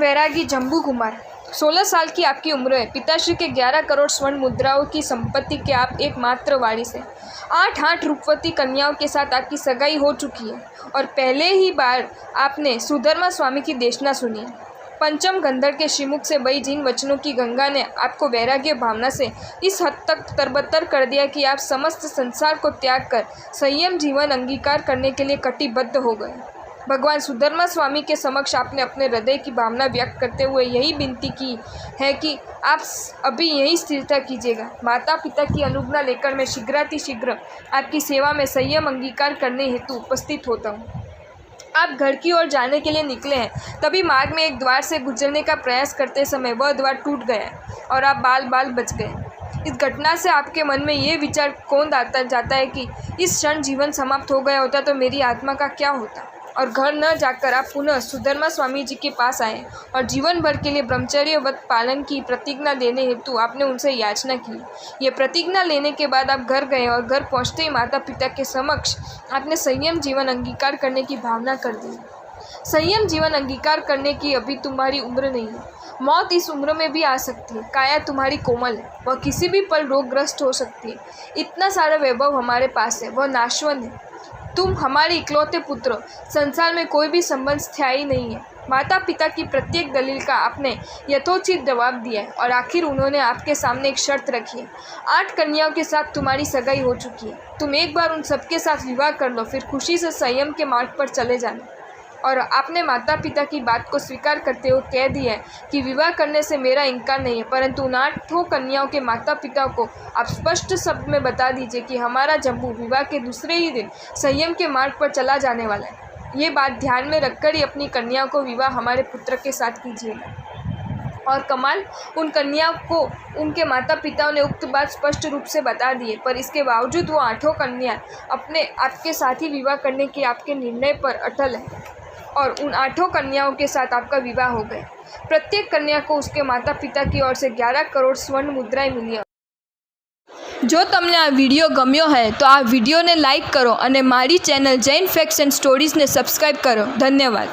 वैरागी जम्बू कुमार, 16 साल की आपकी उम्र है। पिताश्री के 11 करोड़ स्वर्ण मुद्राओं की संपत्ति के आप एकमात्र वारिस हैं। 8 रूपवती कन्याओं के साथ आपकी सगाई हो चुकी है और पहले ही बार आपने सुधर्मा स्वामी की देशना सुनी है। पंचम गंधर्व के श्रीमुख से बही जिन वचनों की गंगा ने आपको वैराग्य भावना से इस हद तक तरबतर कर दिया कि आप समस्त संसार को त्याग कर संयम जीवन अंगीकार करने के लिए कटिबद्ध हो गए। भगवान सुधर्मा स्वामी के समक्ष आपने अपने हृदय की भावना व्यक्त करते हुए यही विनती की है कि आप अभी यही स्थिरता कीजिएगा। माता पिता की अनुज्ञा लेकर मैं शीघ्रातिशीघ्र आपकी सेवा में संयम अंगीकार करने हेतु उपस्थित होता हूँ। आप घर की ओर जाने के लिए निकले हैं, तभी मार्ग में एक द्वार से गुजरने का प्रयास करते समय वह द्वार टूट गया और आप बाल बच गए। इस घटना से आपके मन में ये विचार कौन आता जाता है कि इस क्षण जीवन समाप्त हो गया होता तो मेरी आत्मा का क्या होता, और घर न जाकर आप पुनः सुधर्मा स्वामी जी के पास आए और जीवन भर के लिए ब्रह्मचर्यवत पालन की प्रतिज्ञा लेने हेतु आपने उनसे याचना की। ये प्रतिज्ञा लेने के बाद आप घर गए और घर पहुंचते ही माता पिता के समक्ष आपने संयम जीवन अंगीकार करने की भावना कर दी। संयम जीवन अंगीकार करने की अभी तुम्हारी उम्र नहीं है। मौत इस उम्र में भी आ सकती है। काया तुम्हारी कोमल है, वह किसी भी पल रोगग्रस्त हो सकती है। इतना सारा वैभव हमारे पास है, वह नाशवान है। तुम हमारे इकलौते पुत्र, संसार में कोई भी संबंध स्थायी नहीं है। माता पिता की प्रत्येक दलील का आपने यथोचित जवाब दिया है और आखिर उन्होंने आपके सामने एक शर्त रखी है। 8 कन्याओं के साथ तुम्हारी सगाई हो चुकी है। तुम एक बार उन सबके साथ विवाह कर लो, फिर खुशी से संयम के मार्ग पर चले जाना। और आपने माता पिता की बात को स्वीकार करते हुए कह दिया है कि विवाह करने से मेरा इनकार नहीं है, परंतु उन 8 कन्याओं के माता पिता को आप स्पष्ट शब्द में बता दीजिए कि हमारा जम्बू विवाह के दूसरे ही दिन संयम के मार्ग पर चला जाने वाला है। ये बात ध्यान में रखकर ही अपनी कन्याओं को विवाह हमारे पुत्र के साथ कीजिएगा। और कमाल, उन कन्याओं को उनके माता पिताओं ने उक्त बात स्पष्ट रूप से बता दी है, पर इसके बावजूद वो 8 कन्या अपने आपके साथ ही विवाह करने के आपके निर्णय पर अटल है और उन 8 कन्याओं के साथ आपका विवाह हो गया। प्रत्येक कन्या को उसके माता पिता की ओर से 11 करोड़ स्वर्ण मुद्राएं मिली है। जो तमने आ वीडियो गम्यो है तो आ वीडियो ने लाइक करो અને મારી ચેનલ જૈન ફેક્ટ્સ એન્ડ સ્ટોરીઝને સબસ્ક્રાઈબ કરો। ધન્યવાદ।